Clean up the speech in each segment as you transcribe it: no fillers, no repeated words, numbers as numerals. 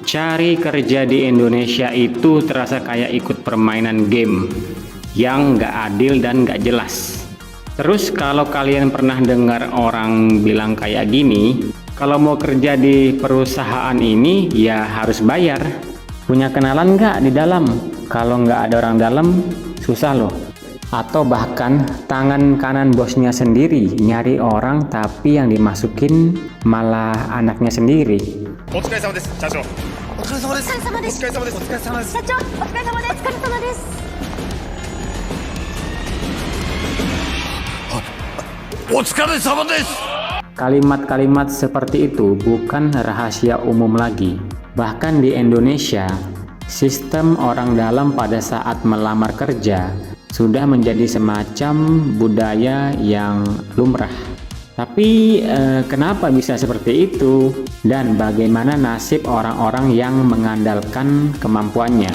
Cari kerja di Indonesia itu terasa kayak ikut permainan game yang nggak adil dan nggak jelas. Terus kalau kalian pernah dengar orang bilang kayak gini, kalau mau kerja di perusahaan ini ya harus bayar. Punya kenalan nggak di dalam? Kalau nggak ada orang dalam, susah loh. Atau bahkan tangan kanan bosnya sendiri nyari orang tapi yang dimasukin malah anaknya sendiri. お疲れ様です、社長。お疲れ様です。お疲れ様です。お疲れ様です。お疲れ様です。社長、お疲れ様です。お疲れ様です。お疲れ様です。 Kalimat-kalimat seperti itu bukan rahasia umum lagi. Bahkan di Indonesia, sistem orang dalam pada saat melamar kerja sudah menjadi semacam budaya yang lumrah. Tapi kenapa bisa seperti itu? Dan bagaimana nasib orang-orang yang mengandalkan kemampuannya?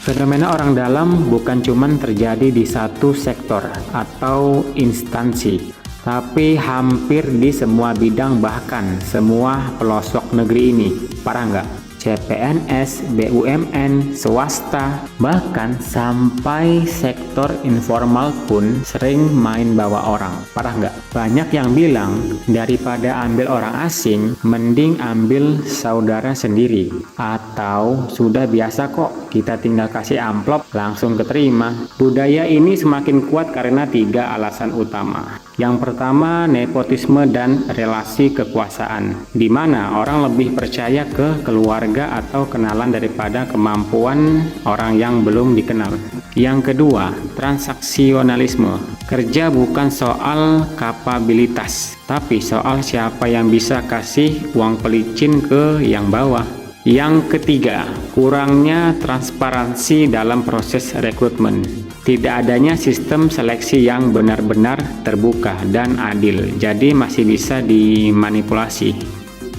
Fenomena orang dalam bukan cuma terjadi di satu sektor atau instansi, tapi hampir di semua bidang, bahkan semua pelosok negeri ini. Parah nggak? CPNS, BUMN, swasta, bahkan sampai sektor informal pun sering main bawa orang. Parah nggak? Banyak yang bilang daripada ambil orang asing, mending ambil saudara sendiri. Atau sudah biasa kok, kita tinggal kasih amplop langsung keterima. Budaya ini semakin kuat karena 3 alasan utama. Yang pertama, nepotisme dan relasi kekuasaan, di mana orang lebih percaya ke keluarga atau kenalan daripada kemampuan orang yang belum dikenal. Yang kedua, transaksionalisme. Kerja bukan soal kapabilitas, tapi soal siapa yang bisa kasih uang pelicin ke yang bawah. Yang ketiga, kurangnya transparansi dalam proses rekrutmen. Tidak adanya sistem seleksi yang benar-benar terbuka dan adil, jadi masih bisa dimanipulasi.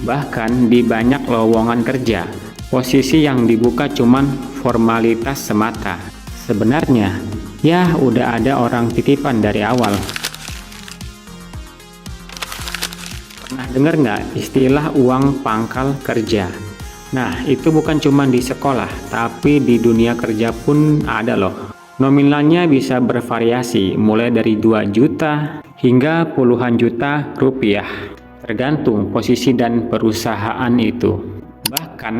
Bahkan di banyak lowongan kerja, posisi yang dibuka cuman formalitas semata. Sebenarnya, ya udah ada orang titipan dari awal. Pernah dengar nggak istilah uang pangkal kerja? Nah, itu bukan cuma di sekolah, tapi di dunia kerja pun ada loh. Nominalnya bisa bervariasi, mulai dari 2 juta hingga puluhan juta rupiah, tergantung posisi dan perusahaan itu. Bahkan,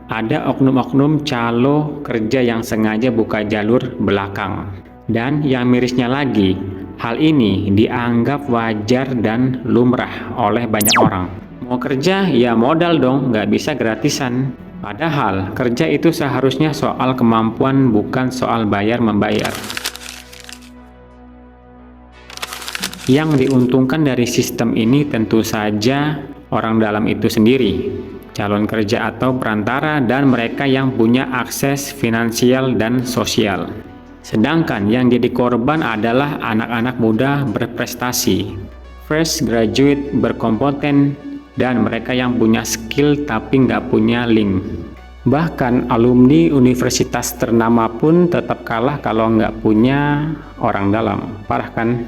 ada oknum-oknum calo kerja yang sengaja buka jalur belakang. Dan yang mirisnya lagi, hal ini dianggap wajar dan lumrah oleh banyak orang. Mau kerja, ya modal dong, nggak bisa gratisan. Padahal, kerja itu seharusnya soal kemampuan, bukan soal bayar-membayar. Yang diuntungkan dari sistem ini tentu saja orang dalam itu sendiri, calon kerja atau perantara, dan mereka yang punya akses finansial dan sosial. Sedangkan yang jadi korban adalah anak-anak muda berprestasi, fresh graduate berkompeten, dan mereka yang punya skill tapi nggak punya link. Bahkan alumni universitas ternama pun tetap kalah kalau nggak punya orang dalam. Parah kan?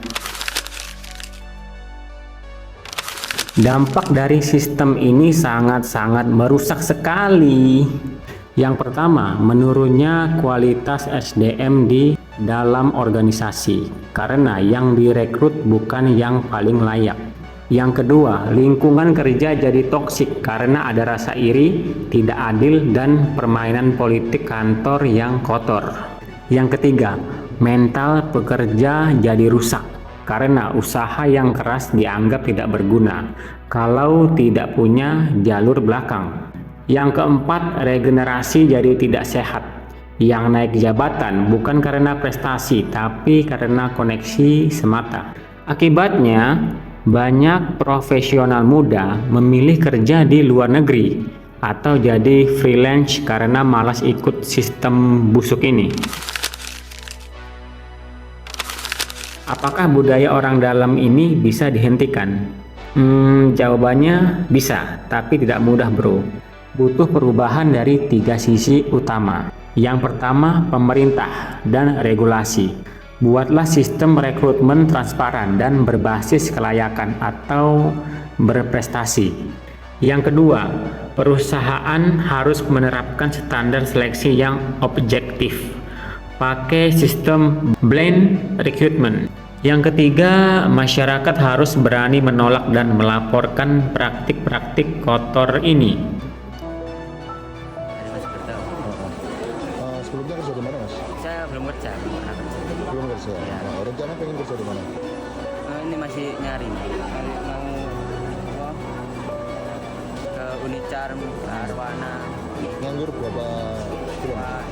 Dampak dari sistem ini sangat-sangat merusak sekali. Yang pertama, menurunnya kualitas SDM di dalam organisasi karena yang direkrut bukan yang paling layak. Yang kedua, lingkungan kerja jadi toksik karena ada rasa iri, tidak adil, dan permainan politik kantor yang kotor. Yang ketiga, mental pekerja jadi rusak karena usaha yang keras dianggap tidak berguna kalau tidak punya jalur belakang. Yang keempat, regenerasi jadi tidak sehat. Yang naik jabatan bukan karena prestasi, tapi karena koneksi semata. Akibatnya, banyak profesional muda memilih kerja di luar negeri atau jadi freelance karena malas ikut sistem busuk ini. Apakah budaya orang dalam ini bisa dihentikan? Jawabannya bisa, tapi tidak mudah bro. Butuh perubahan dari 3 sisi utama. Yang pertama, pemerintah dan regulasi. Buatlah sistem rekrutmen transparan dan berbasis kelayakan atau berprestasi. Yang kedua, perusahaan harus menerapkan standar seleksi yang objektif. Pakai sistem blind recruitment. Yang ketiga, masyarakat harus berani menolak dan melaporkan praktik-praktik kotor ini. Sebelumnya kerja di mana, Mas? Saya belum kerja, belum pernah kerja. Belum kerja. Ya. Nah, rencana pengen kerja di mana? Ini masih nyari mau apa, ke Unicarm, ke Arwana. Nganggur berapa bulan? Wah,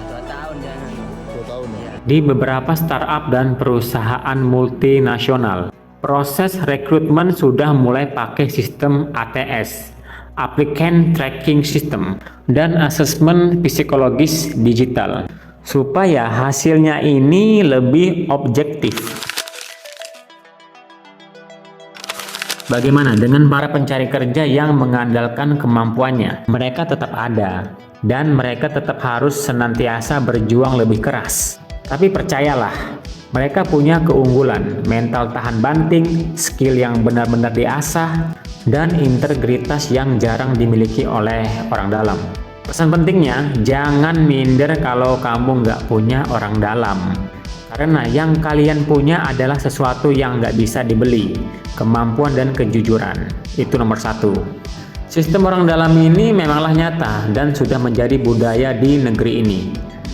2 tahun jangan. 2 tahun ya? Ya. Di beberapa startup dan perusahaan multinasional, proses rekrutmen sudah mulai pakai sistem ATS, Applicant Tracking System, dan asesmen psikologis digital, supaya hasilnya ini lebih objektif. Bagaimana dengan para pencari kerja yang mengandalkan kemampuannya? Mereka tetap ada, dan mereka tetap harus senantiasa berjuang lebih keras. Tapi percayalah, mereka punya keunggulan, mental tahan banting, skill yang benar-benar diasah, dan integritas yang jarang dimiliki oleh orang dalam. Pesan pentingnya, jangan minder kalau kamu nggak punya orang dalam. Karena yang kalian punya adalah sesuatu yang nggak bisa dibeli, kemampuan dan kejujuran. Itu nomor 1. Sistem orang dalam ini memanglah nyata dan sudah menjadi budaya di negeri ini.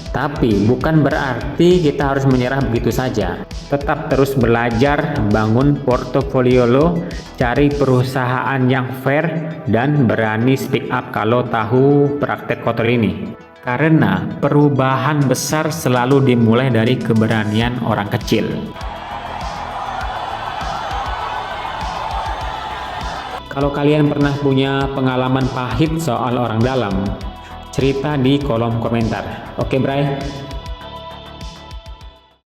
Tapi bukan berarti kita harus menyerah begitu saja. Tetap terus belajar, bangun portofolio lo, cari perusahaan yang fair, dan berani speak up kalau tahu praktek kotor ini. Karena perubahan besar selalu dimulai dari keberanian orang kecil. Kalau kalian pernah punya pengalaman pahit soal orang dalam, cerita di kolom komentar. Oke, Bray?